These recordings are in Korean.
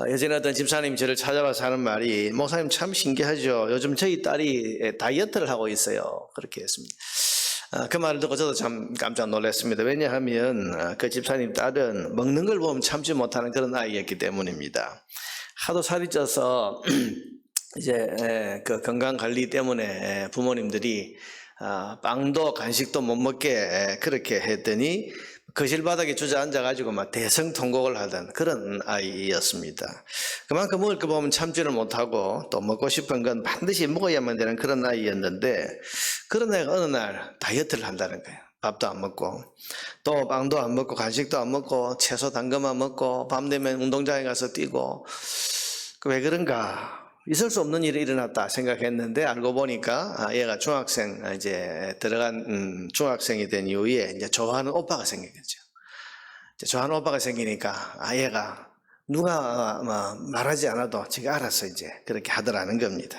예전에 어떤 집사님이 저를 찾아와서 하는 말이, 목사님 참 신기하죠. 요즘 저희 딸이 다이어트를 하고 있어요. 그렇게 했습니다. 그 말을 듣고 저도 참 깜짝 놀랐습니다. 왜냐하면 그 집사님 딸은 먹는 걸 보면 참지 못하는 그런 아이였기 때문입니다. 하도 살이 쪄서 이제 그 건강 관리 때문에 부모님들이 빵도 간식도 못 먹게 그렇게 했더니 거실 바닥에 주저앉아가지고 막 대성통곡을 하던 그런 아이였습니다. 그만큼 먹을 거 보면 참지를 못하고 또 먹고 싶은 건 반드시 먹어야만 되는 그런 아이였는데, 그런 애가 어느 날 다이어트를 한다는 거예요. 밥도 안 먹고 또 빵도 안 먹고 간식도 안 먹고 채소 당근만 먹고 밤 되면 운동장에 가서 뛰고. 왜 그런가? 있을 수 없는 일이 일어났다 생각했는데, 알고 보니까 얘가 중학생 이제 들어간 중학생이 된 이후에 이제 좋아하는 오빠가 생겼죠. 이제 좋아하는 오빠가 생기니까 얘가 누가 말하지 않아도 제가 알아서 이제 그렇게 하더라는 겁니다.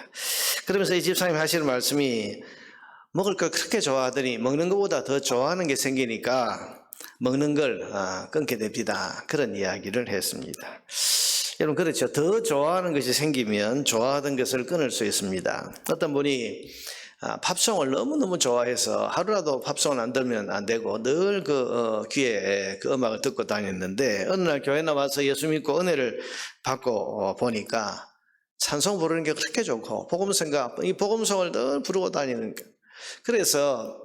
그러면서 이 집사님 하시는 말씀이, 먹을 걸 그렇게 좋아하더니 먹는 것보다 더 좋아하는 게 생기니까 먹는 걸 끊게 됩니다. 그런 이야기를 했습니다. 여러분, 그렇죠. 더 좋아하는 것이 생기면 좋아하던 것을 끊을 수 있습니다. 어떤 분이 팝송을 너무너무 좋아해서 하루라도 팝송을 안 들으면 안 되고 늘 귀에 그 음악을 듣고 다녔는데, 어느 날 교회 나와서 예수 믿고 은혜를 받고 보니까 찬송 부르는 게 그렇게 좋고 이 복음송을 늘 부르고 다니는 거예요. 그래서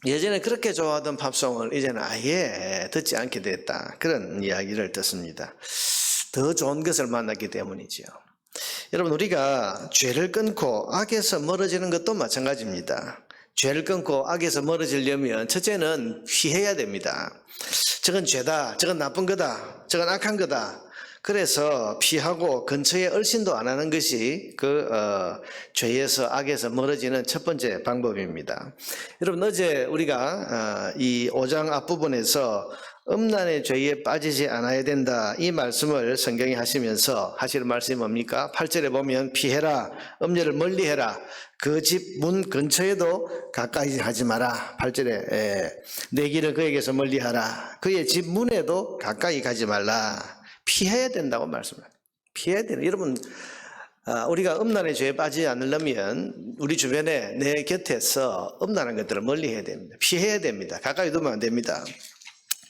예전에 그렇게 좋아하던 팝송을 이제는 아예 듣지 않게 됐다, 그런 이야기를 듣습니다. 더 좋은 것을 만났기 때문이죠. 여러분, 우리가 죄를 끊고 악에서 멀어지는 것도 마찬가지입니다. 죄를 끊고 악에서 멀어지려면 첫째는 피해야 됩니다. 저건 죄다, 저건 나쁜 거다, 저건 악한 거다. 그래서 피하고 근처에 얼씬도 안 하는 것이 죄에서 악에서 멀어지는 첫 번째 방법입니다. 여러분, 어제 우리가 이 5장 앞부분에서 음란의 죄에 빠지지 않아야 된다, 이 말씀을 성경이 하시면서 하시는 말씀이 뭡니까? 8절에 보면 피해라, 음녀를 멀리해라, 그 집 문 근처에도 가까이 하지 마라. 8절에 내 길을 그에게서 멀리하라, 그의 집 문에도 가까이 가지 말라. 피해야 된다고 말씀합니다. 피해야 되는. 여러분, 우리가 음란의 죄에 빠지지 않으려면 우리 주변에 내 곁에서 음란한 것들을 멀리해야 됩니다. 피해야 됩니다. 가까이 두면 안 됩니다.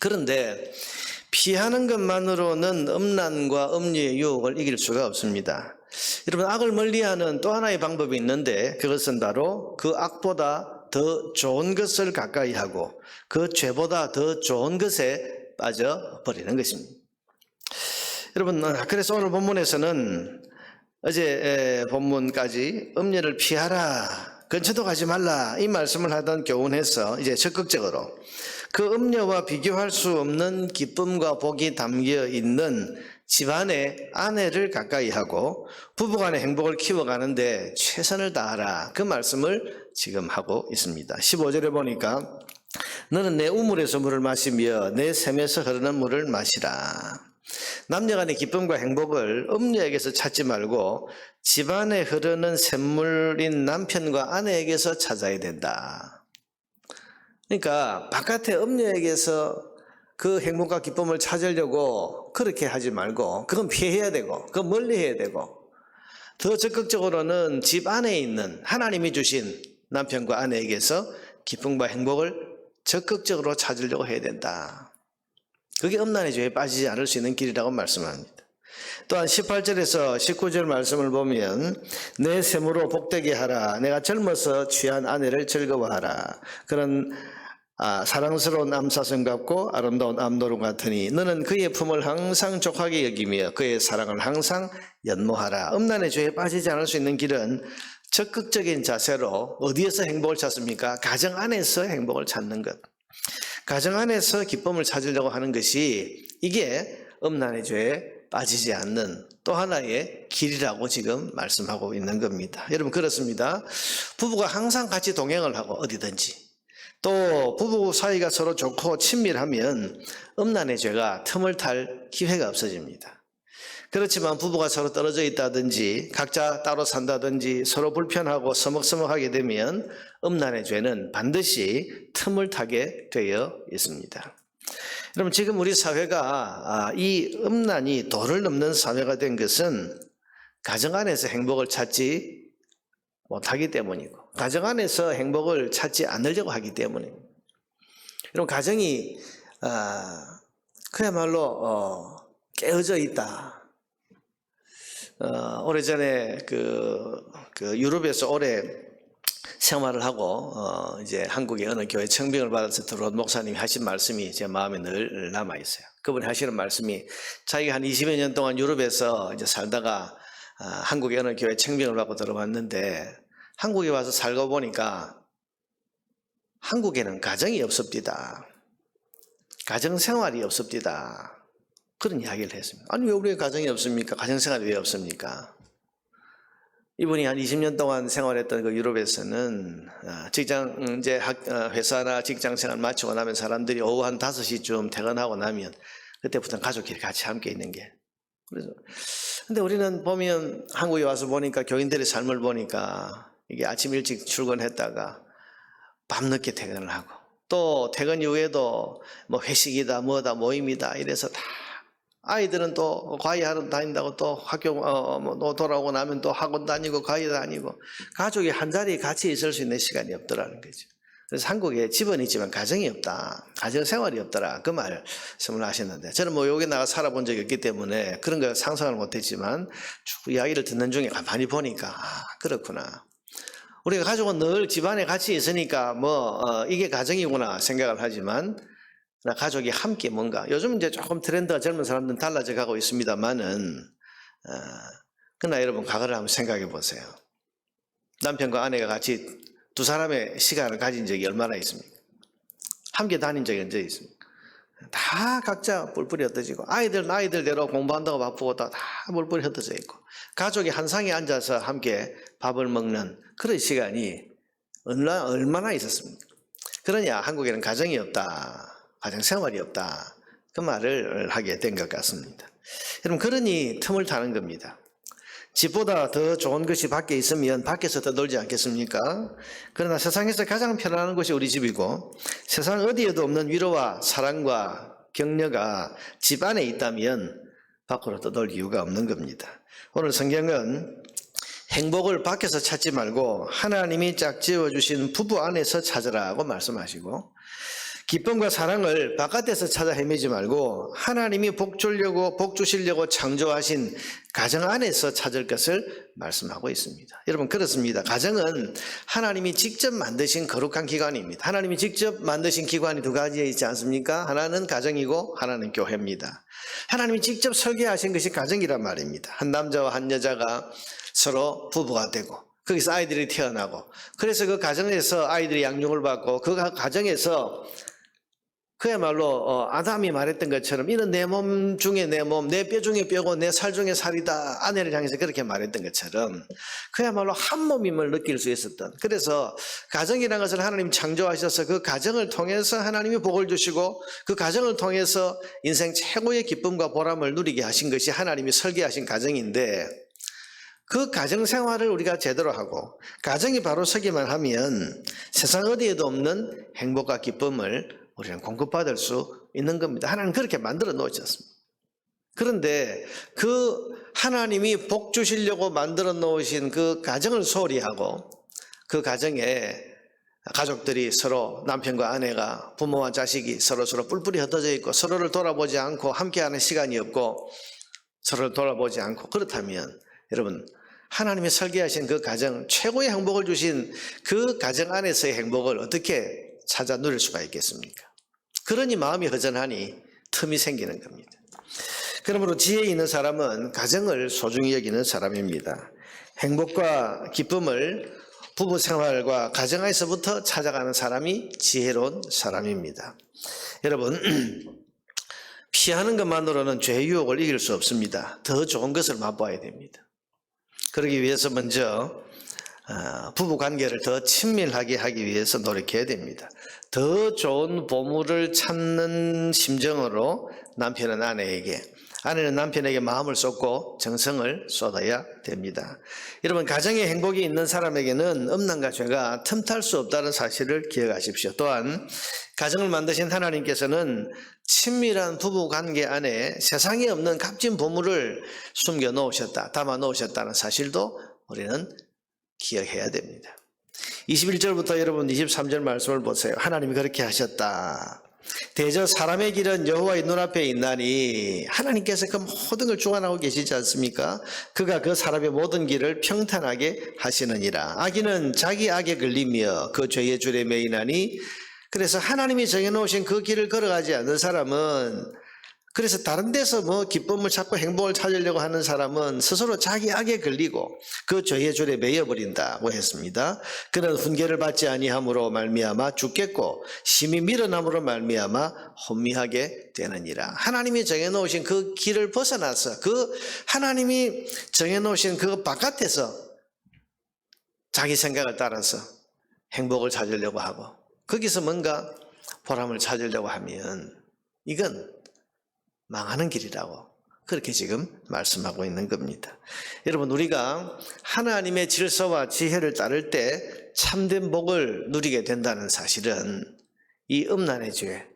그런데 피하는 것만으로는 음란과 음녀의 유혹을 이길 수가 없습니다. 여러분, 악을 멀리하는 또 하나의 방법이 있는데, 그것은 바로 그 악보다 더 좋은 것을 가까이 하고 그 죄보다 더 좋은 것에 빠져버리는 것입니다. 여러분, 그래서 오늘 본문에서는 어제 본문까지 음녀를 피하라, 근처도 가지 말라, 이 말씀을 하던 교훈에서 이제 적극적으로 그 음녀와 비교할 수 없는 기쁨과 복이 담겨 있는 집안의 아내를 가까이 하고 부부간의 행복을 키워가는데 최선을 다하라, 그 말씀을 지금 하고 있습니다. 15절에 보니까 너는 내 우물에서 물을 마시며 내 샘에서 흐르는 물을 마시라. 남녀간의 기쁨과 행복을 음녀에게서 찾지 말고 집안에 흐르는 샘물인 남편과 아내에게서 찾아야 된다. 그러니까 바깥에 음녀에게서 그 행복과 기쁨을 찾으려고 그렇게 하지 말고, 그건 피해야 되고 그건 멀리해야 되고, 더 적극적으로는 집 안에 있는 하나님이 주신 남편과 아내에게서 기쁨과 행복을 적극적으로 찾으려고 해야 된다. 그게 음란의 죄에 빠지지 않을 수 있는 길이라고 말씀합니다. 또한 18절에서 19절 말씀을 보면 내 샘으로 복되게 하라, 내가 젊어서 취한 아내를 즐거워하라. 그런 사랑스러운 암사슴 같고 아름다운 암노루 같으니 너는 그의 품을 항상 족하게 여기며 그의 사랑을 항상 연모하라. 음란의 죄에 빠지지 않을 수 있는 길은 적극적인 자세로 어디에서 행복을 찾습니까? 가정 안에서 행복을 찾는 것, 가정 안에서 기쁨을 찾으려고 하는 것이, 이게 음란의 죄에 빠지지 않는 또 하나의 길이라고 지금 말씀하고 있는 겁니다. 여러분, 그렇습니다. 부부가 항상 같이 동행을 하고 어디든지, 또 부부 사이가 서로 좋고 친밀하면 음란의 죄가 틈을 탈 기회가 없어집니다. 그렇지만 부부가 서로 떨어져 있다든지 각자 따로 산다든지 서로 불편하고 서먹서먹하게 되면 음란의 죄는 반드시 틈을 타게 되어 있습니다. 그럼 지금 우리 사회가 이 음란이 도를 넘는 사회가 된 것은 가정 안에서 행복을 찾지 못하기 때문이고 가정 안에서 행복을 찾지 않으려고 하기 때문입니다. 그럼 가정이 그야말로 깨어져 있다. 오래전에 그 유럽에서 오래 생활을 하고 이제 한국의 어느 교회 청빙을 받아서 들어온 목사님이 하신 말씀이 제 마음에 늘 남아 있어요. 그분이 하시는 말씀이 자기가 한 20여 년 동안 유럽에서 이제 살다가 한국의 어느 교회 청빙을 받고 들어왔는데 한국에 와서 살고 보니까 한국에는 가정이 없습니다. 가정생활이 없습니다. 그런 이야기를 했습니다. 아니 왜 우리의 가정이 없습니까? 가정생활이 왜 없습니까? 이분이 한 20년 동안 생활했던 그 유럽에서는 직장 이제 회사나 직장생활 마치고 나면 사람들이 오후 한 5시쯤 퇴근하고 나면 그때부터는 가족끼리 같이 함께 있는 게 그래서 근데 우리는 보면 한국에 와서 보니까 교인들의 삶을 보니까 이게 아침 일찍 출근했다가 밤늦게 퇴근을 하고 또 퇴근 이후에도 뭐 회식이다 뭐다 모임이다 이래서 다 아이들은 또 과외하러 다닌다고 또 학교 돌아오고 나면 또 학원 다니고 과외 다니고 가족이 한 자리에 같이 있을 수 있는 시간이 없더라는 거죠. 그래서 한국에 집은 있지만 가정이 없다. 가정생활이 없더라. 그 말씀을 하셨는데 저는 뭐 여기 나가 살아본 적이 없기 때문에 그런 거 상상을 못했지만 쭉 이야기를 듣는 중에 가만히 보니까 그렇구나. 우리가 가족은 늘 집안에 같이 있으니까 이게 가정이구나 생각을 하지만 가족이 함께 뭔가 요즘 이제 조금 트렌드가 젊은 사람들은 달라져 가고 있습니다만은 그러나 여러분 과거를 한번 생각해 보세요. 남편과 아내가 같이 두 사람의 시간을 가진 적이 얼마나 있습니까? 함께 다닌 적이 언제 있습니까? 다 각자 뿔뿔이 흩어지고 아이들은 아이들대로 공부한다고 바쁘고 다 뿔뿔이 흩어져 있고 가족이 한 상에 앉아서 함께 밥을 먹는 그런 시간이 얼마나 있었습니까? 그러냐 한국에는 가정이 없다. 가정생활이 없다. 그 말을 하게 된 것 같습니다. 여러분 그러니 틈을 타는 겁니다. 집보다 더 좋은 것이 밖에 있으면 밖에서 더 놀지 않겠습니까? 그러나 세상에서 가장 편안한 곳이 우리 집이고 세상 어디에도 없는 위로와 사랑과 격려가 집 안에 있다면 밖으로 더 놀 이유가 없는 겁니다. 오늘 성경은 행복을 밖에서 찾지 말고 하나님이 짝지어 주신 부부 안에서 찾으라고 말씀하시고 기쁨과 사랑을 바깥에서 찾아 헤매지 말고 하나님이 복 주시려고 창조하신 가정 안에서 찾을 것을 말씀하고 있습니다. 여러분 그렇습니다. 가정은 하나님이 직접 만드신 거룩한 기관입니다. 하나님이 직접 만드신 기관이 두 가지에 있지 않습니까? 하나는 가정이고 하나는 교회입니다. 하나님이 직접 설계하신 것이 가정이란 말입니다. 한 남자와 한 여자가 서로 부부가 되고 거기서 아이들이 태어나고 그래서 그 가정에서 아이들이 양육을 받고 그 가정에서 그야말로 아담이 말했던 것처럼 이는 내 몸 중에 내 몸, 내 뼈 중에 뼈고 내 살 중에 살이다. 아내를 향해서 그렇게 말했던 것처럼 그야말로 한 몸임을 느낄 수 있었던 그래서 가정이라는 것을 하나님 창조하셔서 그 가정을 통해서 하나님이 복을 주시고 그 가정을 통해서 인생 최고의 기쁨과 보람을 누리게 하신 것이 하나님이 설계하신 가정인데 그 가정생활을 우리가 제대로 하고 가정이 바로 서기만 하면 세상 어디에도 없는 행복과 기쁨을 우리는 공급받을 수 있는 겁니다. 하나님 그렇게 만들어 놓으셨습니다. 그런데 그 하나님이 복 주시려고 만들어 놓으신 그 가정을 소홀히 하고 그 가정에 가족들이 서로 남편과 아내가 부모와 자식이 서로 뿔뿔이 흩어져 있고 서로를 돌아보지 않고 함께하는 시간이 없고 서로를 돌아보지 않고 그렇다면 여러분 하나님이 설계하신 그 가정 최고의 행복을 주신 그 가정 안에서의 행복을 어떻게 찾아 누릴 수가 있겠습니까? 그러니 마음이 허전하니 틈이 생기는 겁니다. 그러므로 지혜 있는 사람은 가정을 소중히 여기는 사람입니다. 행복과 기쁨을 부부 생활과 가정 안에서부터 찾아가는 사람이 지혜로운 사람입니다. 여러분 피하는 것만으로는 죄의 유혹을 이길 수 없습니다. 더 좋은 것을 맛봐야 됩니다. 그러기 위해서 먼저 부부 관계를 더 친밀하게 하기 위해서 노력해야 됩니다. 더 좋은 보물을 찾는 심정으로 남편은 아내에게 아내는 남편에게 마음을 쏟고 정성을 쏟아야 됩니다. 여러분, 가정에 행복이 있는 사람에게는 음란과 죄가 틈탈 수 없다는 사실을 기억하십시오. 또한 가정을 만드신 하나님께서는 친밀한 부부 관계 안에 세상에 없는 값진 보물을 숨겨 놓으셨다, 담아 놓으셨다는 사실도 우리는 기억해야 됩니다. 21절부터 여러분 23절 말씀을 보세요. 하나님이 그렇게 하셨다. 대저 사람의 길은 여호와의 눈앞에 있나니, 하나님께서 그 모든 걸 주관하고 계시지 않습니까? 그가 그 사람의 모든 길을 평탄하게 하시느니라. 악인은 자기 악에 걸리며 그 죄의 줄에 매이나니, 그래서 하나님이 정해놓으신 그 길을 걸어가지 않는 사람은, 그래서 다른 데서 뭐 기쁨을 찾고 행복을 찾으려고 하는 사람은 스스로 자기 악에 걸리고 그 죄의 줄에 매여버린다고 했습니다. 그는 훈계를 받지 아니함으로 말미암아 죽겠고 심히 밀어남으로 말미암아 혼미하게 되느니라. 하나님이 정해놓으신 그 길을 벗어나서 그 하나님이 정해놓으신 그 바깥에서 자기 생각을 따라서 행복을 찾으려고 하고 거기서 뭔가 보람을 찾으려고 하면 이건 망하는 길이라고 그렇게 지금 말씀하고 있는 겁니다. 여러분, 우리가 하나님의 질서와 지혜를 따를 때 참된 복을 누리게 된다는 사실은 이 음란의 죄,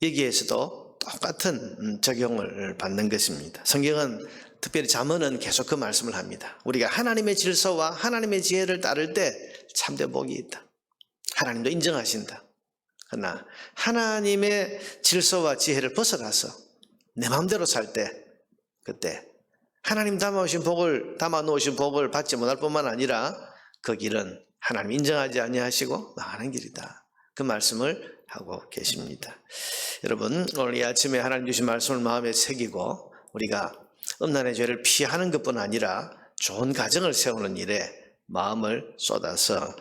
여기에서도 똑같은 적용을 받는 것입니다. 성경은 특별히 잠언은 계속 그 말씀을 합니다. 우리가 하나님의 질서와 하나님의 지혜를 따를 때 참된 복이 있다. 하나님도 인정하신다. 그러나 하나님의 질서와 지혜를 벗어나서 내 마음대로 살 때, 그때 하나님 담아 놓으신 복을 받지 못할 뿐만 아니라 그 길은 하나님 인정하지 아니하시고 망하는 길이다. 그 말씀을 하고 계십니다. 여러분, 오늘 이 아침에 하나님 주신 말씀을 마음에 새기고 우리가 음란의 죄를 피하는 것뿐 아니라 좋은 가정을 세우는 일에 마음을 쏟아서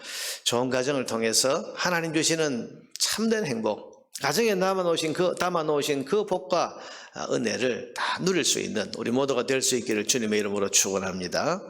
좋은 가정을 통해서 하나님 주시는 참된 행복, 가정에 담아 놓으신 그 복과 은혜를 다 누릴 수 있는 우리 모두가 될 수 있기를 주님의 이름으로 축원합니다.